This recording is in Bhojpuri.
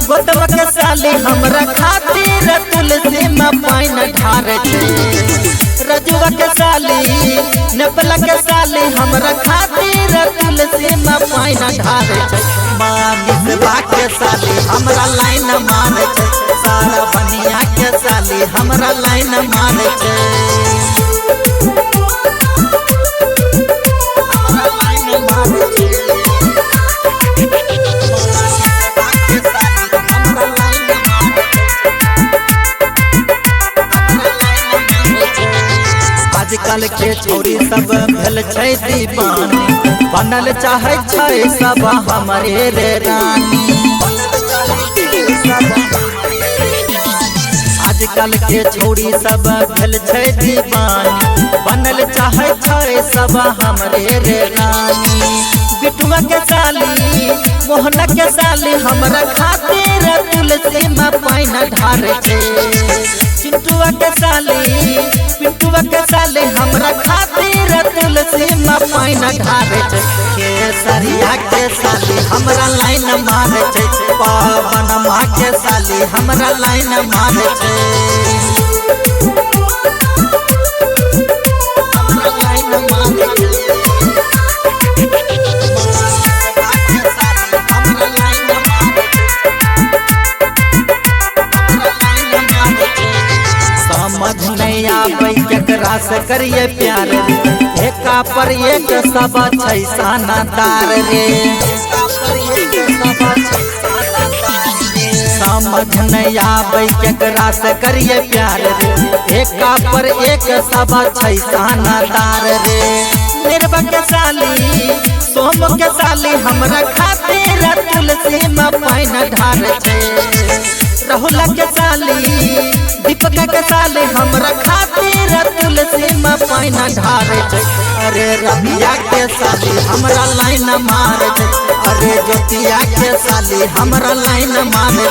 गोतवा के साली हमरा खातिर तुलसी में पानी ढारे रजुआ के साली नेपाल के साली हमरा खातिर तुलसी में पानी ढारे मानिसबा के साली हमरा लाइन मारे सारा बनिया के साली हमरा लाइन मारे आजकल के छोरी सब भेल छै दीवानी बनल चाहे छै सब हमरे रे रानी। आजकल के छोरी सब भेल छै दीवानी बनल चाहे छै सब हमरे रे रानी। बिटुआ के साली मोहन के साली हमरा खातिर तुलसी में पानी ढारे चिंटुआ के साली पिंटुआ के साली हमरा खातिर तुलसी में पानी ढारे केसरिया के साली हमरा लाइन मारे पवन माँ के साली हमरा लाइन मारे हमरा लाइन मारे समझ नहीं आवे केकरा से करिए प्यार एका पर एक सब छै सानादार रे। समझ नहीं आवे केकरा से करिए प्यार एका पर एक सब छै सानादार रे। निर्भा के साली सोम के साली हमरा खातिर तुलसी में पानी ढारे राहुल के साली दीपक के साली हमरा खातिर तुलसी में पानी ढारे अरे रबिया के साली हमरा लाइन मारे अरे ज्योतिया के साली हमरा लाइन मारे।